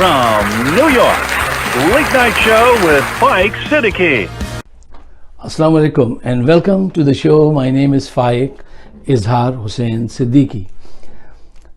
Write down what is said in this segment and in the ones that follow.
from New York, Late Night Show with Faiq Siddiqui. Assalamu alaikum and welcome to the show. My name is Faiq Izhar Hussain Siddiqui.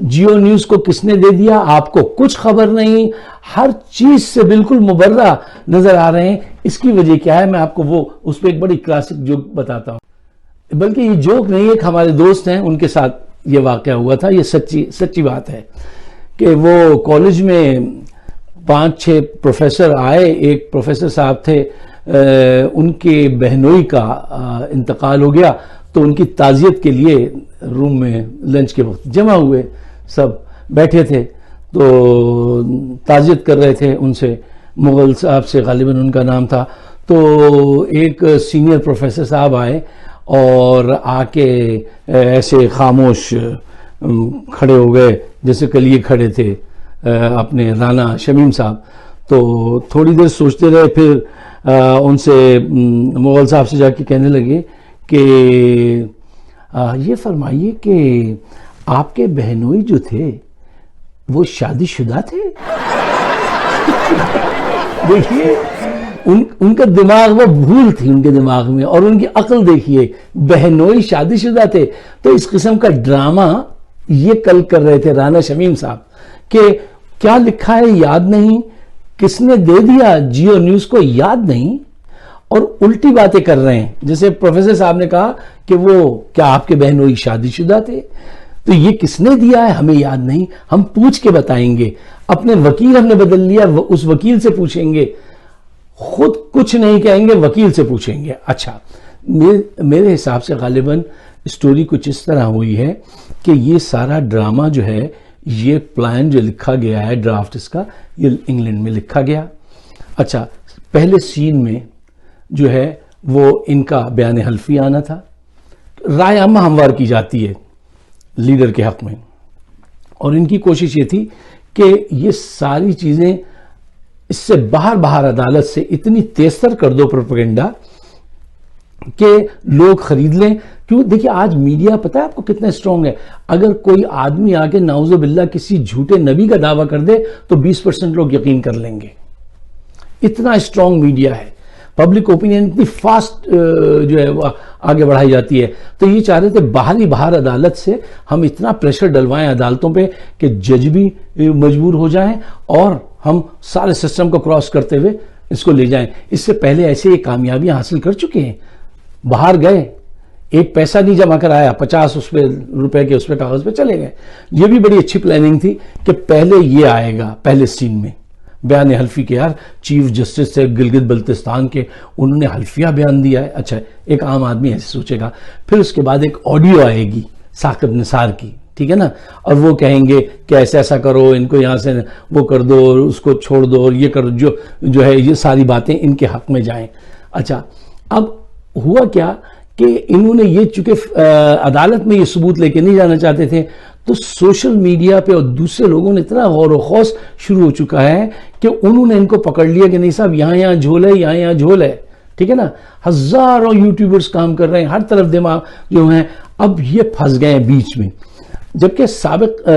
Geo News کو کس نے دے دیا آپ کو کچھ خبر نہیں, ہر چیز سے بالکل مبرہ نظر آ رہے ہیں. اس کی وجہ کیا ہے, میں آپ کو وہ اس پہ ایک بڑی کلاسک جوک بتاتا ہوں, بلکہ یہ جوک نہیں, ایک ہمارے دوست ہیں ان کے ساتھ یہ واقعہ ہوا تھا, یہ سچی بات ہے کہ وہ کالج میں 5-6 پروفیسر آئے, ایک پروفیسر صاحب تھے ان کے بہنوئی کا انتقال ہو گیا, تو ان کی تعزیت کے لیے روم میں لنچ کے وقت جمع ہوئے, سب بیٹھے تھے تو تعزیت کر رہے تھے ان سے, مغل صاحب سے غالباً ان کا نام تھا. تو ایک سینئر پروفیسر صاحب آئے اور آ کے ایسے خاموش کھڑے ہو گئے جیسے کل یہ کھڑے تھے اپنے رانا شمیم صاحب. تو تھوڑی دیر سوچتے رہے, پھر ان سے مغل صاحب سے جا کے کہنے لگے کہ یہ فرمائیے کہ آپ کے بہنوئی جو تھے وہ شادی شدہ تھے؟ دیکھیے ان کا دماغ, وہ بھول تھی ان کے دماغ میں, اور ان کی عقل دیکھیے, بہنوئی شادی شدہ تھے. تو اس قسم کا ڈرامہ یہ کل کر رہے تھے رانا شمیم صاحب کہ کیا لکھا ہے یاد نہیں, کس نے دے دیا جیو نیوز کو یاد نہیں, اور الٹی باتیں کر رہے ہیں. جیسے پروفیسر صاحب نے کہا کہ وہ کیا آپ کے بہنوئی شادی شدہ تھے, تو یہ کس نے دیا ہے ہمیں یاد نہیں, ہم پوچھ کے بتائیں گے. اپنے وکیل ہم نے بدل لیا, اس وکیل سے پوچھیں گے, خود کچھ نہیں کہیں گے, وکیل سے پوچھیں گے. اچھا, میرے حساب سے غالباً اسٹوری کچھ اس طرح ہوئی ہے کہ یہ سارا ڈرامہ جو ہے, یہ پلان جو لکھا گیا ہے, ڈرافٹ اس کا, یہ انگلینڈ میں لکھا گیا. اچھا, پہلے سین میں جو ہے وہ ان کا بیان حلفی آنا تھا, رائے عامہ ہموار کی جاتی ہے لیڈر کے حق میں, اور ان کی کوشش یہ تھی کہ یہ ساری چیزیں اس سے باہر عدالت سے اتنی تیزتر کر دو پروپیگنڈا کہ لوگ خرید لیں. کیوں, دیکھیں آج میڈیا پتہ ہے آپ کو کتنا اسٹرانگ ہے. اگر کوئی آدمی آگے نعوذ باللہ کسی جھوٹے نبی کا دعویٰ کر دے تو 20% لوگ یقین کر لیں گے. اتنا اسٹرانگ میڈیا ہے, پبلک اوپینین اتنی فاسٹ جو ہے وہ آگے بڑھائی جاتی ہے. تو یہ چاہ رہے تھے باہر عدالت سے ہم اتنا پریشر ڈلوائیں عدالتوں پہ کہ جج بھی مجبور ہو جائیں, اور ہم سارے سسٹم کو کراس کرتے ہوئے اس کو لے جائیں. اس سے پہلے ایسے یہ کامیابیاں حاصل کر چکے ہیں. باہر گئے, ایک پیسہ نہیں جمع کرایا, 50 اس پہ روپے کے اس پہ کاغذ پہ چلے گئے. یہ بھی بڑی اچھی پلاننگ تھی کہ پہلے یہ آئے گا, پہلے سین میں بیان حلفی کے. یار چیف جسٹس سے گلگت بلتستان کے, انہوں نے حلفیہ بیان دیا ہے. اچھا, ایک عام آدمی ایسے سوچے گا. پھر اس کے بعد ایک آڈیو آئے گی ثاقب نثار کی, ٹھیک ہے نا, اور وہ کہیں گے کہ ایسا کرو, ان کو یہاں سے وہ کر دو, اس کو چھوڑ دو, اور یہ کر دو, جو ہے یہ ساری باتیں ان کے حق میں جائیں. اچھا, اب ہوا کیا کہ انہوں نے یہ, چونکہ عدالت میں یہ ثبوت لے کے نہیں جانا چاہتے تھے, تو سوشل میڈیا پہ اور دوسرے لوگوں نے اتنا غور و خوض شروع ہو چکا ہے کہ انہوں نے ان کو پکڑ لیا کہ نہیں صاحب یہاں جھول ہے, یہاں جھول ہے, ٹھیک ہے نا. ہزاروں یوٹیوبرز کام کر رہے ہیں, ہر طرف دماغ جو ہیں, اب یہ پھنس گئے ہیں بیچ میں. جبکہ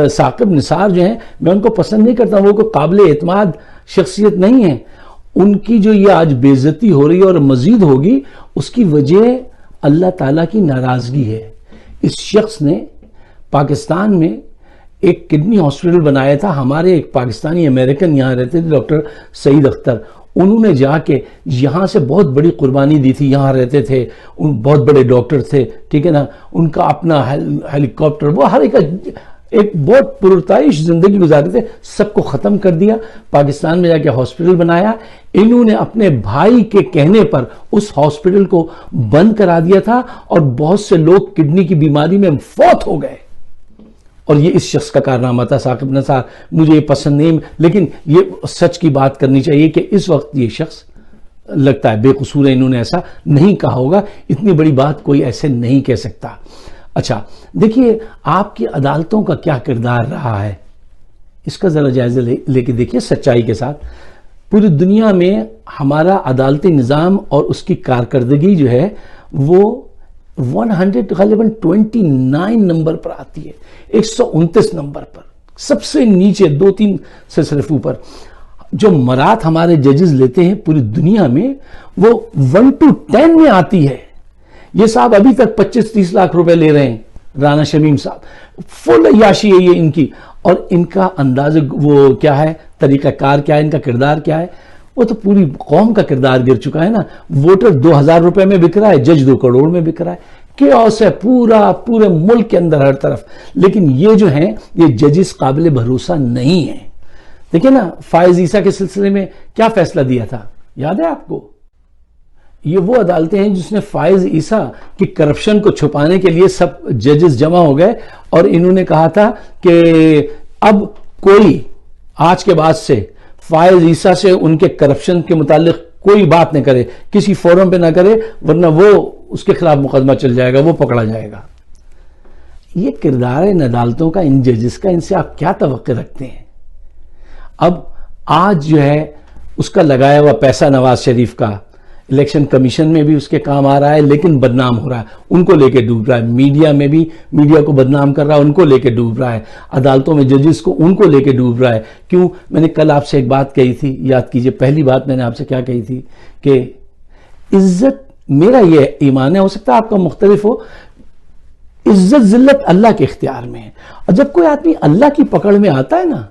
ثاقب نثار جو ہیں, میں ان کو پسند نہیں کرتا, وہ کوئی قابل اعتماد شخصیت نہیں ہے. ان کی جو یہ آج بے عزتی ہو رہی ہے اور مزید ہوگی, اس کی وجہ اللہ تعالیٰ کی ناراضگی ہے. اس شخص نے پاکستان میں ایک کڈنی ہاسپٹل بنایا تھا. ہمارے ایک پاکستانی امریکن یہاں رہتے تھے, ڈاکٹر سعید اختر, انہوں نے جا کے یہاں سے بہت بڑی قربانی دی تھی. یہاں رہتے تھے, ان بہت بڑے ڈاکٹر تھے, ٹھیک ہے نا, ان کا اپنا ہیلی کاپٹر, وہ ہر ایک بہت پرتعیش زندگی گزارے تھے. سب کو ختم کر دیا, پاکستان میں جا کے ہاسپٹل بنایا. انہوں نے اپنے بھائی کے کہنے پر اس ہاسپٹل کو بند کرا دیا تھا, اور بہت سے لوگ کڈنی کی بیماری میں فوت ہو گئے. اور یہ اس شخص کا کارنامہ تھا, ثاقب نثار. مجھے یہ پسند نہیں, لیکن یہ سچ کی بات کرنی چاہیے کہ اس وقت یہ شخص لگتا ہے بے قصور ہے. انہوں نے ایسا نہیں کہا ہوگا, اتنی بڑی بات کوئی ایسے نہیں کہہ سکتا. اچھا دیکھیے, آپ کی عدالتوں کا کیا کردار رہا ہے, اس کا ذرا جائزہ لے کے دیکھیے سچائی کے ساتھ. پوری دنیا میں ہمارا عدالتی نظام اور اس کی کارکردگی جو ہے وہ 129 نمبر پر آتی ہے, 129 نمبر پر, سب سے نیچے 2-3 سے صرف اوپر. جو مرات ہمارے ججز لیتے ہیں پوری دنیا میں وہ 1 to 10 میں آتی ہے. یہ صاحب ابھی تک 25-30 لاکھ روپے لے رہے ہیں رانا شمیم صاحب فل عیاشی ہے یہ ان کی، اور ان کا انداز وہ کیا ہے، طریقہ کار کیا ہے، ان کا کردار کیا ہے، وہ تو پوری قوم کا کردار گر چکا ہے نا. ووٹر 2000 روپے میں بک رہا ہے، جج 2 کروڑ میں بک رہا ہے. کیوس ہے پورے ملک کے اندر ہر طرف. لیکن یہ جو ہیں یہ ججز قابل بھروسہ نہیں ہیں. دیکھیں نا فائز عیسیٰ کے سلسلے میں کیا فیصلہ دیا تھا، یاد ہے آپ کو؟ یہ وہ عدالتیں ہیں جس نے فائز عیسیٰ کی کرپشن کو چھپانے کے لیے سب ججز جمع ہو گئے اور انہوں نے کہا تھا کہ اب کوئی آج کے بعد سے فائز عیسیٰ سے ان کے کرپشن کے متعلق کوئی بات نہ کرے، کسی فورم پہ نہ کرے، ورنہ وہ اس کے خلاف مقدمہ چل جائے گا، وہ پکڑا جائے گا. یہ کردار ہے ان عدالتوں کا، ان ججز کا. ان سے آپ کیا توقع رکھتے ہیں؟ اب آج جو ہے اس کا لگایا ہوا پیسہ نواز شریف کا الیکشن کمیشن میں بھی اس کے کام آ رہا ہے، لیکن بدنام ہو رہا ہے، ان کو لے کے ڈوب رہا ہے. میڈیا میں بھی میڈیا کو بدنام کر رہا ہے، ان کو لے کے ڈوب رہا ہے. عدالتوں میں ججز کو ان کو لے کے ڈوب رہا ہے. کیوں؟ میں نے کل آپ سے ایک بات کہی تھی، یاد کیجئے. پہلی بات میں نے آپ سے کیا کہی تھی کہ عزت، میرا یہ ایمان ہے، ہو سکتا ہے آپ کا مختلف ہو، عزت ذلت اللہ کے اختیار میں ہے. اور جب کوئی آدمی اللہ کی پکڑ میں آتا ہے نا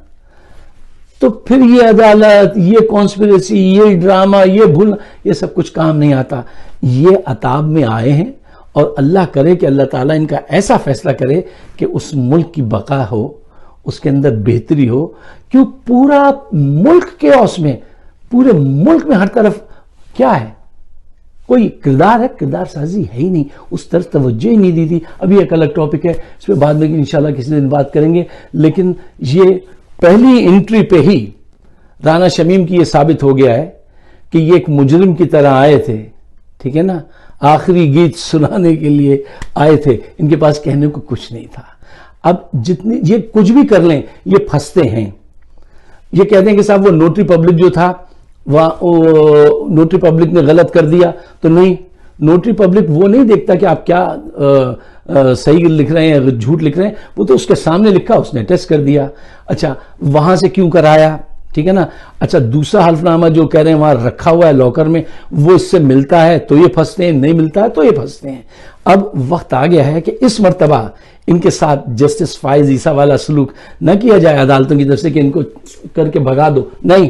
تو پھر یہ عدالت، یہ کانسپریسی، یہ ڈرامہ، یہ بھول، یہ سب کچھ کام نہیں آتا. یہ عتاب میں آئے ہیں اور اللہ کرے کہ اللہ تعالیٰ ان کا ایسا فیصلہ کرے کہ اس ملک کی بقا ہو، اس کے اندر بہتری ہو. کیوں پورا ملک کیوس میں، پورے ملک میں ہر طرف کیا ہے؟ کوئی کردار ہے؟ کردار سازی ہے ہی نہیں. اس طرف توجہ ہی نہیں دی تھی. ابھی ایک الگ ٹاپک ہے، اس پہ بعد میں انشاءاللہ کسی دن بات کریں گے. لیکن یہ پہلی انٹری پہ ہی رانا شمیم کی یہ ثابت ہو گیا ہے کہ یہ ایک مجرم کی طرح آئے تھے، ٹھیک ہے نا، آخری گیت سنانے کے لیے آئے تھے. ان کے پاس کہنے کو کچھ نہیں تھا. اب جتنی یہ کچھ بھی کر لیں یہ پھنستے ہیں. یہ کہتے ہیں کہ صاحب وہ نوٹری پبلک جو تھا، نوٹری پبلک نے غلط کر دیا. تو نہیں، نوٹری پبلک وہ نہیں دیکھتا کہ آپ کیا صحیح لکھ رہے ہیں یا جھوٹ لکھ رہے ہیں. وہ تو اس کے سامنے لکھا، اس نے ٹیسٹ کر دیا. اچھا وہاں سے کیوں کرایا، ٹھیک ہے نا. اچھا دوسرا حلف نامہ جو کہہ رہے ہیں وہاں رکھا ہوا ہے لاکر میں، وہ اس سے ملتا ہے تو یہ پھنستے ہیں، نہیں ملتا ہے تو یہ پھنستے ہیں. اب وقت آ گیا ہے کہ اس مرتبہ ان کے ساتھ جسٹس فائز عیسیٰ والا سلوک نہ کیا جائے عدالتوں کی طرف سے کہ ان کو کر کے بھگا دو. نہیں،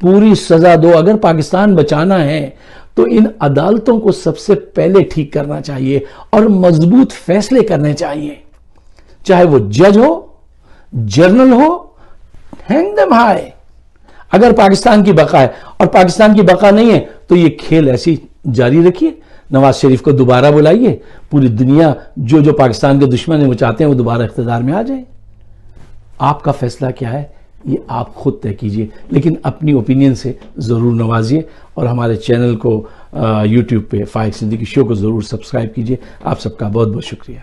پوری سزا دو. اگر پاکستان بچانا ہے تو ان عدالتوں کو سب سے پہلے ٹھیک کرنا چاہیے اور مضبوط فیصلے کرنے چاہیے. چاہے وہ جج ہو، جرنل ہو، ہینگ دم ہائی. اگر پاکستان کی بقا ہے، اور پاکستان کی بقا نہیں ہے تو یہ کھیل ایسی جاری رکھیے. نواز شریف کو دوبارہ بلائیے. پوری دنیا جو پاکستان کے دشمن ہیں وہ چاہتے ہیں وہ دوبارہ اقتدار میں آ جائیں. آپ کا فیصلہ کیا ہے یہ آپ خود طے کیجئے، لیکن اپنی اوپینین سے ضرور نوازیے. اور ہمارے چینل کو یوٹیوب پہ فائق صدیقی شو کو ضرور سبسکرائب کیجئے. آپ سب کا بہت بہت شکریہ.